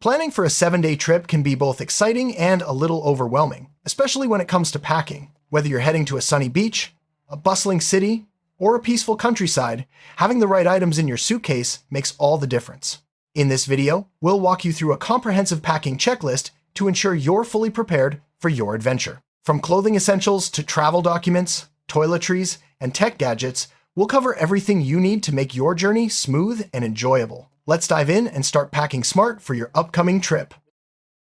Planning for a 7-day trip can be both exciting and a little overwhelming, especially when it comes to packing. Whether you're heading to a sunny beach, a bustling city, or a peaceful countryside, having the right items in your suitcase makes all the difference. In this video, we'll walk you through a comprehensive packing checklist to ensure you're fully prepared for your adventure. From clothing essentials to travel documents, toiletries, and tech gadgets, we'll cover everything you need to make your journey smooth and enjoyable. Let's dive in and start packing smart for your upcoming trip.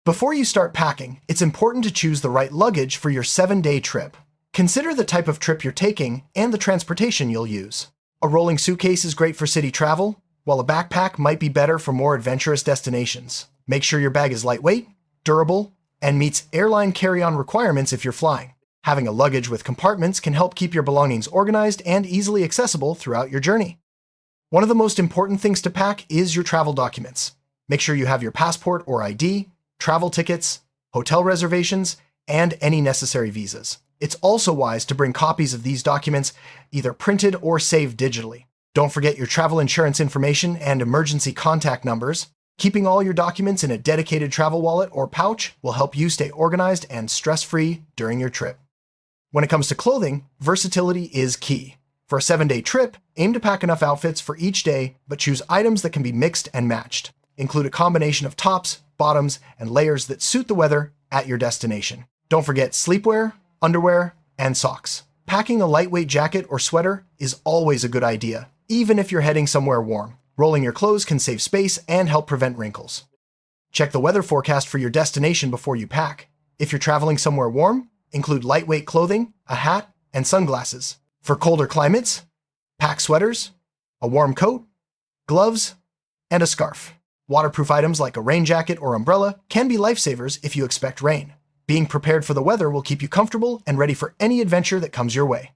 Before you start packing, it's important to choose the right luggage for your 7-day trip. Consider the type of trip you're taking and the transportation you'll use. A rolling suitcase is great for city travel, while a backpack might be better for more adventurous destinations. Make sure your bag is lightweight, durable, and meets airline carry-on requirements if you're flying. Having a luggage with compartments can help keep your belongings organized and easily accessible throughout your journey. One of the most important things to pack is your travel documents. Make sure you have your passport or ID, travel tickets, hotel reservations, and any necessary visas. It's also wise to bring copies of these documents either printed or saved digitally. Don't forget your travel insurance information and emergency contact numbers. Keeping all your documents in a dedicated travel wallet or pouch will help you stay organized and stress-free during your trip. When it comes to clothing, versatility is key. For a 7-day trip, aim to pack enough outfits for each day, but choose items that can be mixed and matched. Include a combination of tops, bottoms, and layers that suit the weather at your destination. Don't forget sleepwear, underwear, and socks. Packing a lightweight jacket or sweater is always a good idea, even if you're heading somewhere warm. Rolling your clothes can save space and help prevent wrinkles. Check the weather forecast for your destination before you pack. If you're traveling somewhere warm, include lightweight clothing, a hat, and sunglasses. For colder climates, pack sweaters, a warm coat, gloves, and a scarf. Waterproof items like a rain jacket or umbrella can be lifesavers if you expect rain. Being prepared for the weather will keep you comfortable and ready for any adventure that comes your way.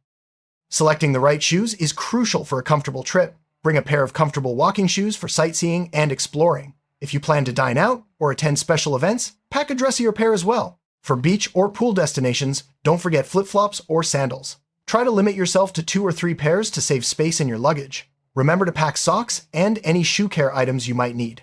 Selecting the right shoes is crucial for a comfortable trip. Bring a pair of comfortable walking shoes for sightseeing and exploring. If you plan to dine out or attend special events, pack a dressier pair as well. For beach or pool destinations, don't forget flip-flops or sandals. Try to limit yourself to 2 or 3 pairs to save space in your luggage. Remember to pack socks and any shoe care items you might need.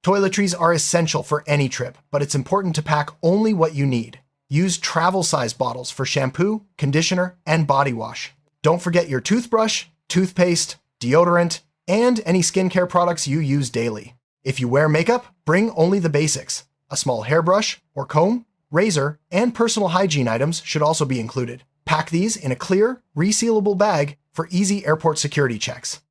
Toiletries are essential for any trip, but it's important to pack only what you need. Use travel-size bottles for shampoo, conditioner, and body wash. Don't forget your toothbrush, toothpaste, deodorant, and any skincare products you use daily. If you wear makeup, bring only the basics. A small hairbrush or comb, razor, and personal hygiene items should also be included. Pack these in a clear, resealable bag for easy airport security checks.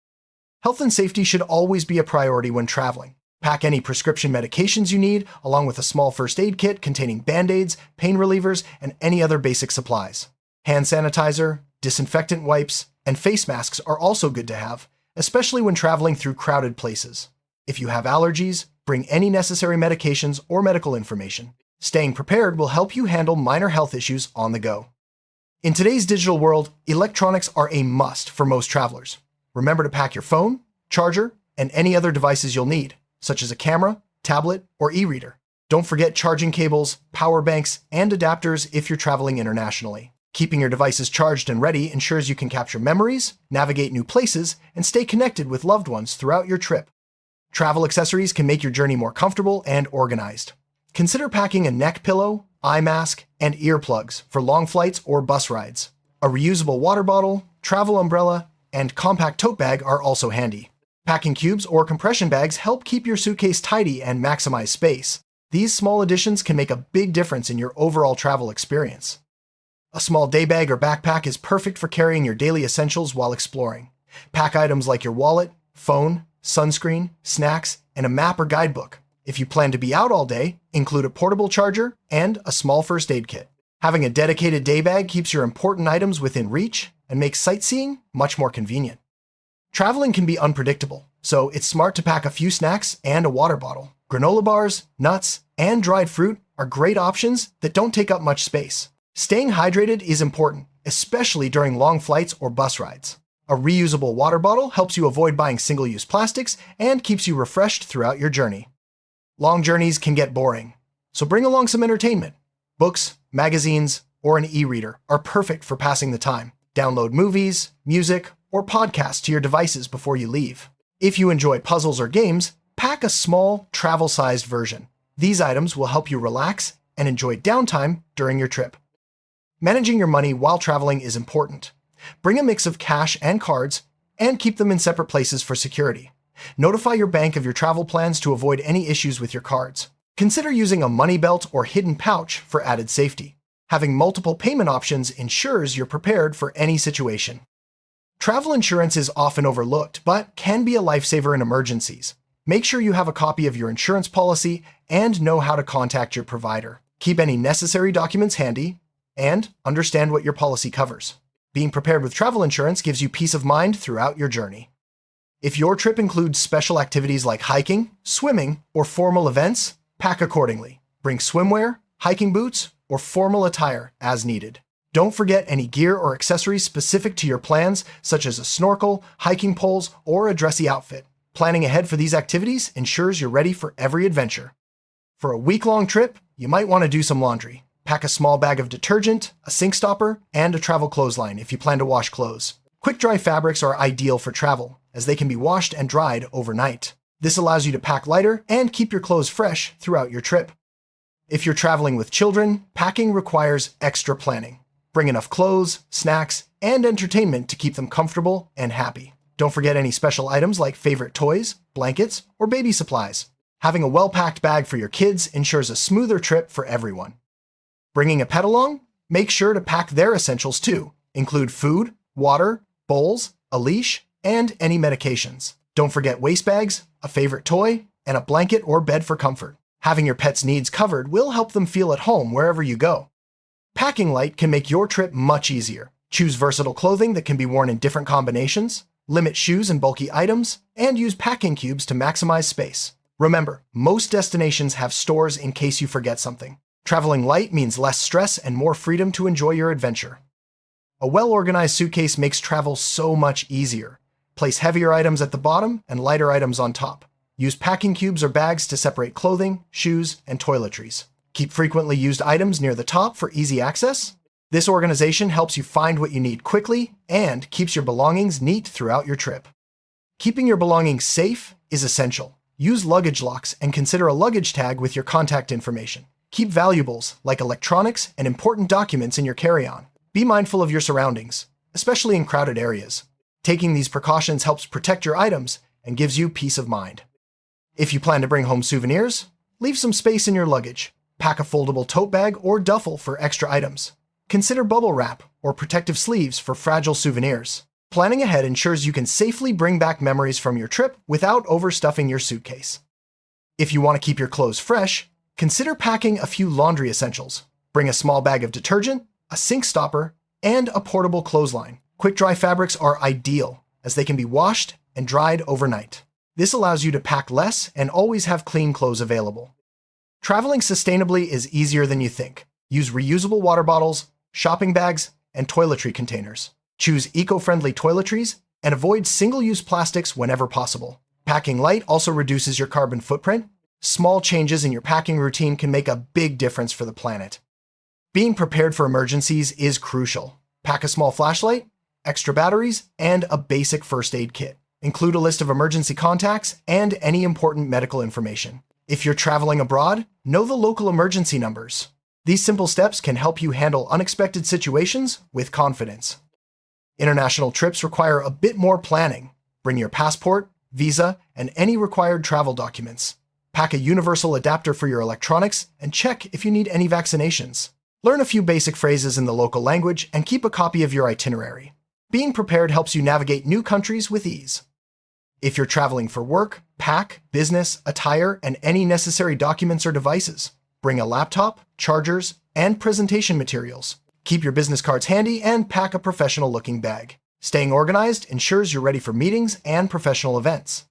Health and safety should always be a priority when traveling. Pack any prescription medications you need, along with a small first aid kit containing band-aids, pain relievers, and any other basic supplies. Hand sanitizer, disinfectant wipes, and face masks are also good to have, especially when traveling through crowded places. If you have allergies, bring any necessary medications or medical information. Staying prepared will help you handle minor health issues on the go. In today's digital world, electronics are a must for most travelers. Remember to pack your phone, charger, and any other devices you'll need, such as a camera, tablet, or e-reader. Don't forget charging cables, power banks, and adapters if you're traveling internationally. Keeping your devices charged and ready ensures you can capture memories, navigate new places, and stay connected with loved ones throughout your trip. Travel accessories can make your journey more comfortable and organized. Consider packing a neck pillow, eye mask, and earplugs for long flights or bus rides. A reusable water bottle, travel umbrella, and compact tote bag are also handy. Packing cubes or compression bags help keep your suitcase tidy and maximize space. These small additions can make a big difference in your overall travel experience. A small day bag or backpack is perfect for carrying your daily essentials while exploring. Pack items like your wallet, phone, sunscreen, snacks, and a map or guidebook. If you plan to be out all day, include a portable charger and a small first aid kit. Having a dedicated day bag keeps your important items within reach and makes sightseeing much more convenient. Traveling can be unpredictable, so it's smart to pack a few snacks and a water bottle. Granola bars, nuts, and dried fruit are great options that don't take up much space. Staying hydrated is important, especially during long flights or bus rides. A reusable water bottle helps you avoid buying single-use plastics and keeps you refreshed throughout your journey. Long journeys can get boring, so bring along some entertainment. Books, magazines, or an e-reader are perfect for passing the time. Download movies, music, or podcasts to your devices before you leave. If you enjoy puzzles or games, pack pack a small, travel-sized version. These items will help you relax and enjoy downtime during your trip. Managing your money while traveling is important. Bring a mix of cash and cards, and keep them in separate places for security. Notify your bank of your travel plans to avoid any issues with your cards. Consider using a money belt or hidden pouch for added safety. Having multiple payment options ensures you're prepared for any situation. Travel insurance is often overlooked, but can be a lifesaver in emergencies. Make sure you have a copy of your insurance policy and know how to contact your provider. Keep any necessary documents handy, and understand what your policy covers. Being prepared with travel insurance gives you peace of mind throughout your journey. If your trip includes special activities like hiking, swimming, or formal events, pack accordingly. Bring swimwear, hiking boots, or formal attire as needed. Don't forget any gear or accessories specific to your plans, such as a snorkel, hiking poles, or a dressy outfit. Planning ahead for these activities ensures you're ready for every adventure. For a week-long trip, you might want to do some laundry. Pack a small bag of detergent, a sink stopper, and a travel clothesline if you plan to wash clothes. Quick-dry fabrics are ideal for travel, as they can be washed and dried overnight. This allows you to pack lighter and keep your clothes fresh throughout your trip. If you're traveling with children, packing requires extra planning. Bring enough clothes, snacks, and entertainment to keep them comfortable and happy. Don't forget any special items like favorite toys, blankets, or baby supplies. Having a well-packed bag for your kids ensures a smoother trip for everyone. Bringing a pet along? Make sure to pack their essentials too. Include food, water, bowls, a leash, and any medications. Don't forget waste bags, a favorite toy, and a blanket or bed for comfort. Having your pet's needs covered will help them feel at home wherever you go. Packing light can make your trip much easier. Choose versatile clothing that can be worn in different combinations, limit shoes and bulky items, and use packing cubes to maximize space. Remember, most destinations have stores in case you forget something. Traveling light means less stress and more freedom to enjoy your adventure. A well-organized suitcase makes travel so much easier. Place heavier items at the bottom and lighter items on top. Use packing cubes or bags to separate clothing, shoes, and toiletries. Keep frequently used items near the top for easy access. This organization helps you find what you need quickly and keeps your belongings neat throughout your trip. Keeping your belongings safe is essential. Use luggage locks and consider a luggage tag with your contact information. Keep valuables like electronics and important documents in your carry-on. Be mindful of your surroundings, especially in crowded areas. Taking these precautions helps protect your items and gives you peace of mind. If you plan to bring home souvenirs, leave some space in your luggage. Pack a foldable tote bag or duffel for extra items. Consider bubble wrap or protective sleeves for fragile souvenirs. Planning ahead ensures you can safely bring back memories from your trip without overstuffing your suitcase. If you want to keep your clothes fresh, consider packing a few laundry essentials. Bring a small bag of detergent, a sink stopper, and a portable clothesline. Quick-dry fabrics are ideal, as they can be washed and dried overnight. This allows you to pack less and always have clean clothes available. Traveling sustainably is easier than you think. Use reusable water bottles, shopping bags, and toiletry containers. Choose eco-friendly toiletries and avoid single-use plastics whenever possible. Packing light also reduces your carbon footprint. Small changes in your packing routine can make a big difference for the planet. Being prepared for emergencies is crucial. Pack a small flashlight, extra batteries, and a basic first aid kit. Include a list of emergency contacts and any important medical information. If you're traveling abroad, know the local emergency numbers. These simple steps can help you handle unexpected situations with confidence. International trips require a bit more planning. Bring your passport, visa, and any required travel documents. Pack a universal adapter for your electronics and check if you need any vaccinations. Learn a few basic phrases in the local language and keep a copy of your itinerary. Being prepared helps you navigate new countries with ease. If you're traveling for work, pack, business, attire, and any necessary documents or devices. Bring a laptop, chargers, and presentation materials. Keep your business cards handy and pack a professional-looking bag. Staying organized ensures you're ready for meetings and professional events.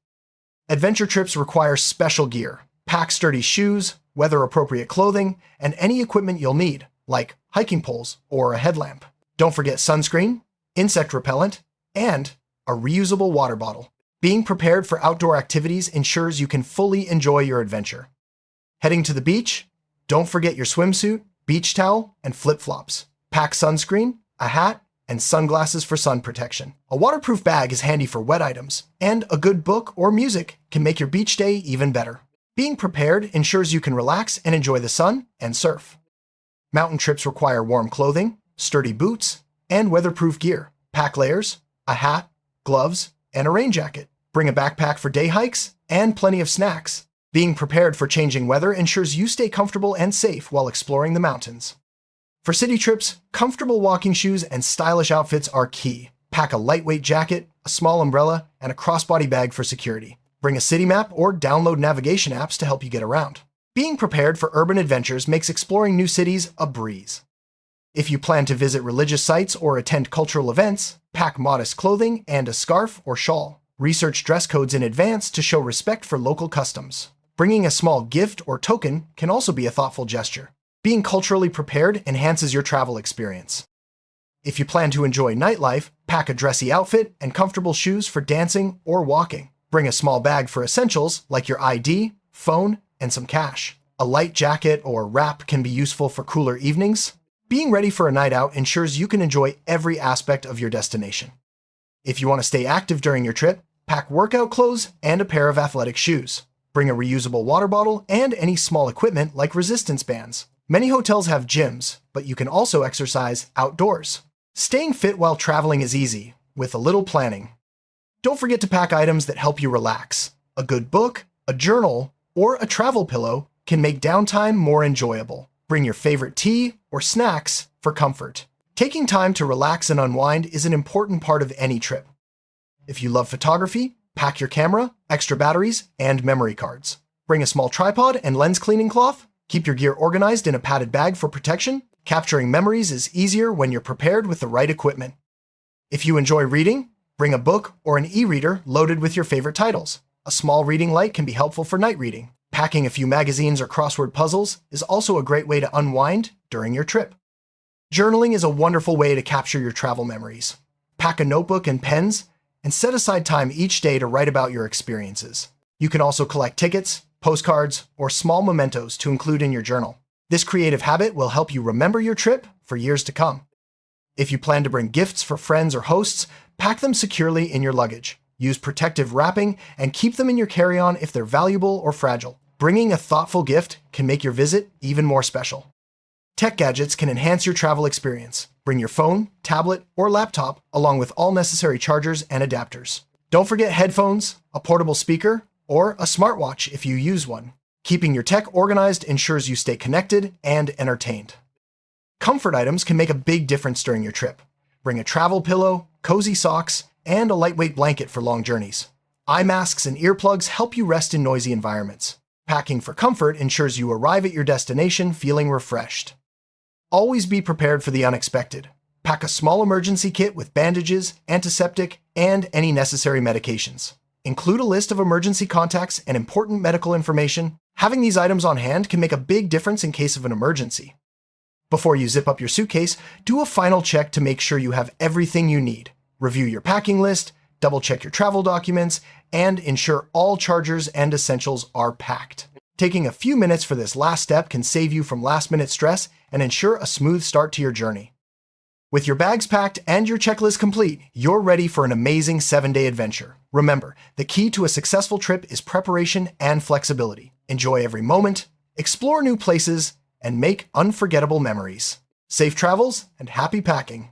Adventure trips require special gear. Pack sturdy shoes, weather-appropriate clothing, and any equipment you'll need, like hiking poles or a headlamp. Don't forget sunscreen, insect repellent, and a reusable water bottle. Being prepared for outdoor activities ensures you can fully enjoy your adventure. Heading to the beach? Don't forget your swimsuit, beach towel, and flip-flops. Pack sunscreen, a hat, and sunglasses for sun protection. A waterproof bag is handy for wet items, and a good book or music can make your beach day even better. Being prepared ensures you can relax and enjoy the sun and surf. Mountain trips require warm clothing, sturdy boots, and weatherproof gear. Pack layers, a hat, gloves, and a rain jacket. Bring a backpack for day hikes, and plenty of snacks. Being prepared for changing weather ensures you stay comfortable and safe while exploring the mountains. For city trips, comfortable walking shoes and stylish outfits are key. Pack a lightweight jacket, a small umbrella, and a crossbody bag for security. Bring a city map or download navigation apps to help you get around. Being prepared for urban adventures makes exploring new cities a breeze. If you plan to visit religious sites or attend cultural events, pack modest clothing and a scarf or shawl. Research dress codes in advance to show respect for local customs. Bringing a small gift or token can also be a thoughtful gesture. Being culturally prepared enhances your travel experience. If you plan to enjoy nightlife, pack a dressy outfit and comfortable shoes for dancing or walking. Bring a small bag for essentials like your ID, phone, and some cash. A light jacket or wrap can be useful for cooler evenings. Being ready for a night out ensures you can enjoy every aspect of your destination. If you want to stay active during your trip, pack workout clothes and a pair of athletic shoes. Bring a reusable water bottle and any small equipment like resistance bands. Many hotels have gyms, but you can also exercise outdoors. Staying fit while traveling is easy, with a little planning. Don't forget to pack items that help you relax. A good book, a journal, or a travel pillow can make downtime more enjoyable. Bring your favorite tea or snacks for comfort. Taking time to relax and unwind is an important part of any trip. If you love photography, pack your camera, extra batteries, and memory cards. Bring a small tripod and lens cleaning cloth. Keep your gear organized in a padded bag for protection. Capturing memories is easier when you're prepared with the right equipment. If you enjoy reading, bring a book or an e-reader loaded with your favorite titles. A small reading light can be helpful for night reading. Packing a few magazines or crossword puzzles is also a great way to unwind during your trip. Journaling is a wonderful way to capture your travel memories. Pack a notebook and pens, and set aside time each day to write about your experiences. You can also collect tickets, postcards, or small mementos to include in your journal. This creative habit will help you remember your trip for years to come. If you plan to bring gifts for friends or hosts, pack them securely in your luggage. Use protective wrapping and keep them in your carry-on if they're valuable or fragile. Bringing a thoughtful gift can make your visit even more special. Tech gadgets can enhance your travel experience. Bring your phone, tablet, or laptop along with all necessary chargers and adapters. Don't forget headphones, a portable speaker, or a smartwatch if you use one. Keeping your tech organized ensures you stay connected and entertained. Comfort items can make a big difference during your trip. Bring a travel pillow, cozy socks, and a lightweight blanket for long journeys. Eye masks and earplugs help you rest in noisy environments. Packing for comfort ensures you arrive at your destination feeling refreshed. Always be prepared for the unexpected. Pack a small emergency kit with bandages, antiseptic, and any necessary medications. Include a list of emergency contacts and important medical information. Having these items on hand can make a big difference in case of an emergency. Before you zip up your suitcase, do a final check to make sure you have everything you need. Review your packing list, double-check your travel documents, and ensure all chargers and essentials are packed. Taking a few minutes for this last step can save you from last-minute stress and ensure a smooth start to your journey. With your bags packed and your checklist complete, you're ready for an amazing 7-day adventure. Remember, the key to a successful trip is preparation and flexibility. Enjoy every moment, explore new places, and make unforgettable memories. Safe travels and happy packing!